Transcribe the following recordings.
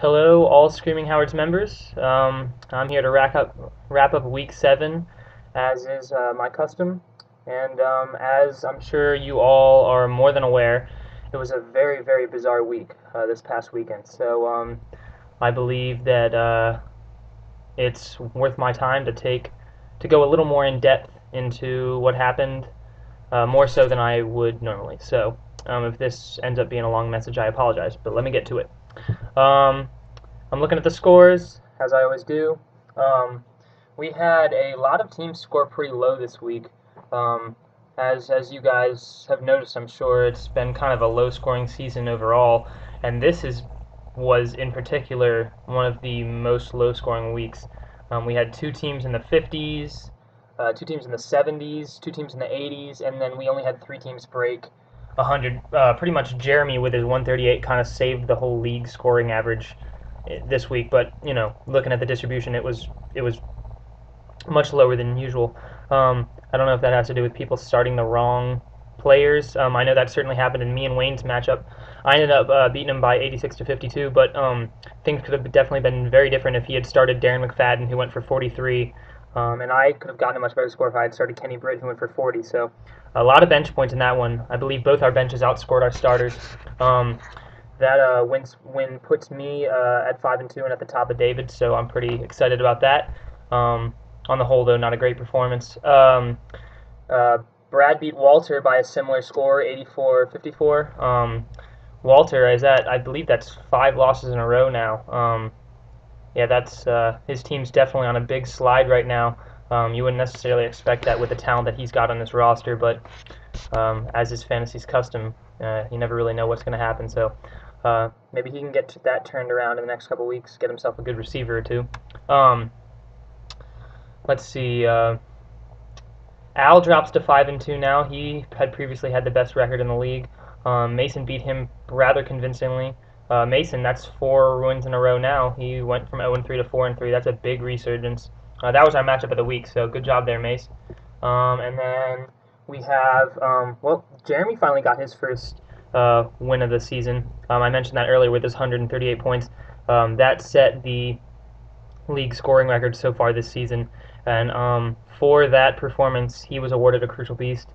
Hello, all Screaming Howard's members. I'm here to wrap up week 7, as is my custom. And as I'm sure you all are more than aware, it was a very, very bizarre week this past weekend. So I believe that it's worth my time to go a little more in depth into what happened, more so than I would normally. So if this ends up being a long message, I apologize. But let me get to it. Um, I'm looking at the scores, as I always do. Um, we had a lot of teams score pretty low this week. Um, as you guys have noticed, I'm sure it's been kind of a low-scoring season overall, and was in particular one of the most low-scoring weeks. We had two teams in the 50s, two teams in the 70s, two teams in the 80s, and then we only had three teams break 100. Pretty much Jeremy with his 138 kind of saved the whole league scoring average this week, but looking at the distribution, it was much lower than usual. I don't know if that has to do with people starting the wrong players. I know that certainly happened in me and Wayne's matchup. I ended up beating him by 86 to 52, but things could have definitely been very different if he had started Darren McFadden, who went for 43, and I could have gotten a much better score if I had started Kenny Britt, who went for 40. So a lot of bench points in that one. I believe both our benches outscored our starters. That win puts me at 5-2 and at the top of David, so I'm pretty excited about that. On the whole, though, not a great performance. Uh, Brad beat Walter by a similar score, 84-54. Walter is at, I believe that's 5 losses in a row now. Yeah, that's his team's definitely on a big slide right now. You wouldn't necessarily expect that with the talent that he's got on this roster, but as his fantasy's custom, you never really know what's going to happen. So maybe he can get that turned around in the next couple weeks, get himself a good receiver or two. Let's see. Al drops to 5-2 now. He had previously had the best record in the league. Mason beat him rather convincingly. Mason, that's 4 wins in a row now. He went from 0-3 to 4-3. That's a big resurgence. That was our matchup of the week, so good job there, Mace. And then we have, Jeremy finally got his first win of the season. I mentioned that earlier with his 138 points. That set the league scoring record so far this season. And for that performance, he was awarded a Crucial Beast.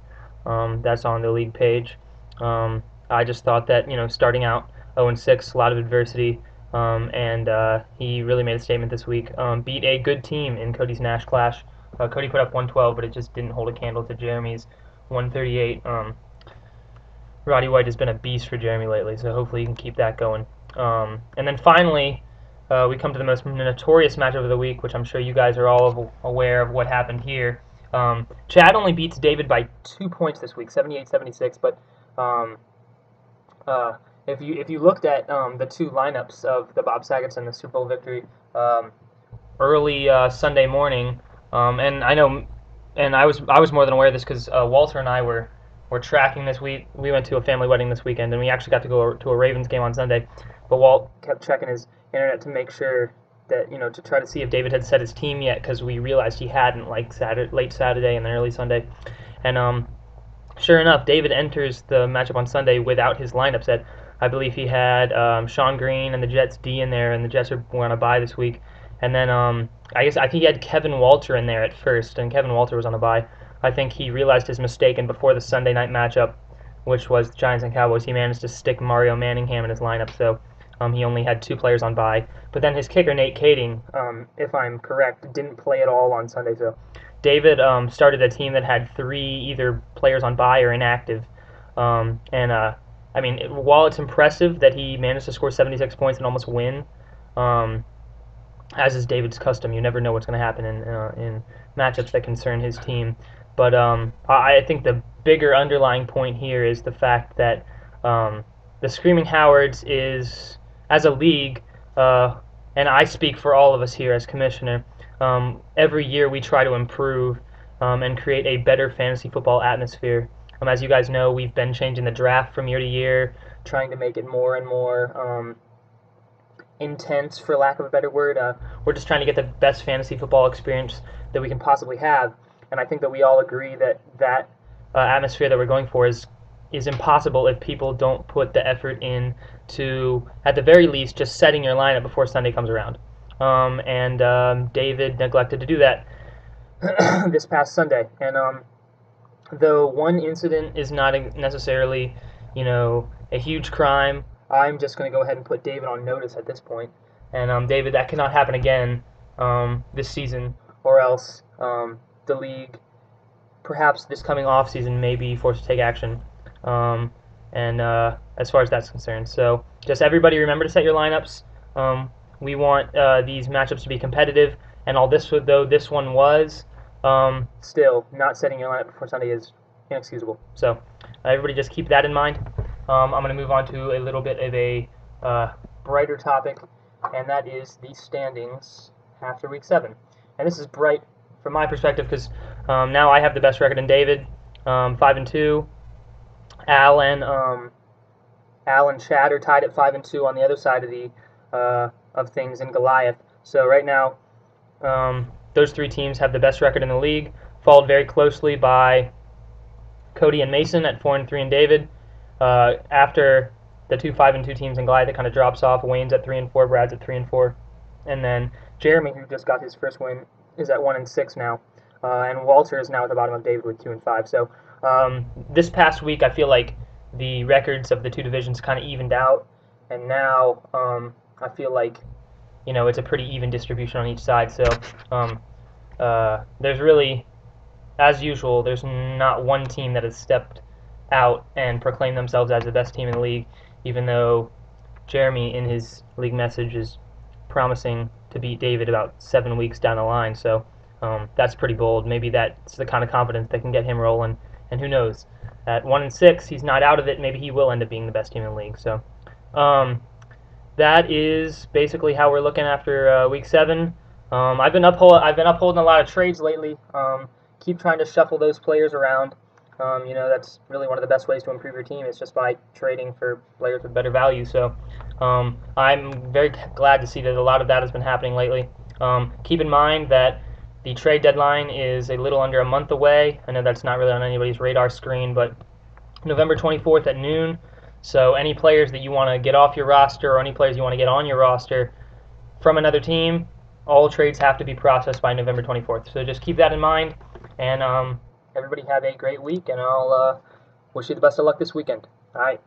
That's on the league page. I just thought that, starting out 0-6, a lot of adversity, and he really made a statement this week. Beat a good team in Cody's Nash Clash. Cody put up 112, but it just didn't hold a candle to Jeremy's 138. Roddy White has been a beast for Jeremy lately, so hopefully he can keep that going. And then finally, we come to the most notorious matchup of the week, which I'm sure you guys are all aware of what happened here. Chad only beats David by 2 points this week, 78-76. But if you looked at the two lineups of the Bob Saget's and the Super Bowl victory early Sunday morning, and I know, and I was more than aware of this because Walter and I were tracking this week. We went to a family wedding this weekend, and we actually got to go to a Ravens game on Sunday. But Walt kept checking his internet to make sure that, to try to see if David had set his team yet, because we realized he hadn't, like late Saturday and then early Sunday. And sure enough, David enters the matchup on Sunday without his lineup set. I believe he had Sean Green and the Jets D in there, and the Jets were on a bye this week. And then I think he had Kevin Walter in there at first, and Kevin Walter was on a bye. I think he realized his mistake, and before the Sunday night matchup, which was the Giants and Cowboys, he managed to stick Mario Manningham in his lineup. So he only had 2 players on bye. But then his kicker, Nate Kading, if I'm correct, didn't play at all on Sunday. So David started a team that had 3 either players on bye or inactive. I mean, while it's impressive that he managed to score 76 points and almost win, as is David's custom, you never know what's going to happen in matchups that concern his team. But I think the bigger underlying point here is the fact that the Screaming Howards is, as a league, and I speak for all of us here as commissioner, every year we try to improve and create a better fantasy football atmosphere. As you guys know, we've been changing the draft from year to year, trying to make it more and more intense, for lack of a better word. We're just trying to get the best fantasy football experience that we can possibly have, and I think that we all agree that atmosphere that we're going for is is impossible if people don't put the effort in to, at the very least, just setting your lineup before Sunday comes around. David neglected to do that this past Sunday. And though one incident is not necessarily, a huge crime, I'm just going to go ahead and put David on notice at this point. And David, that cannot happen again this season, or else the league, perhaps this coming off season, may be forced to take action. As far as that's concerned, so just everybody remember to set your lineups. We want these matchups to be competitive, and though this one was, still not setting your lineup before Sunday is inexcusable. So everybody just keep that in mind. I'm going to move on to a little bit of a brighter topic, and that is the standings after Week 7. And this is bright from my perspective because now I have the best record in David, 5-2. Al and Chad are tied at 5-2 on the other side of the of things in Goliath. So right now, those three teams have the best record in the league, followed very closely by Cody and Mason at 4-3 and David. After the two 5-2 teams in Goliath, it kind of drops off. Wayne's at 3-4, Brad's at 3-4, and then Jeremy, who just got his first win, is at 1-6 now, and Walter is now at the bottom of David with 2-5. So this past week, I feel like the records of the two divisions kind of evened out, and now I feel like it's a pretty even distribution on each side. So there's really, as usual, there's not one team that has stepped out and proclaimed themselves as the best team in the league, even though Jeremy in his league message is promising to beat David about 7 weeks down the line. So that's pretty bold. Maybe that's the kind of confidence that can get him rolling, and who knows, at 1-6 he's not out of it. Maybe he will end up being the best team in the league. So that is basically how we're looking after Week 7. I've been upholding a lot of trades lately. Keep trying to shuffle those players around. That's really one of the best ways to improve your team, is just by trading for players with better value. So I'm very glad to see that a lot of that has been happening lately. Keep in mind that the trade deadline is a little under a month away. I know that's not really on anybody's radar screen, but November 24th at noon. So any players that you want to get off your roster, or any players you want to get on your roster from another team, all trades have to be processed by November 24th. So just keep that in mind, and everybody have a great week, and I'll wish you the best of luck this weekend. All right.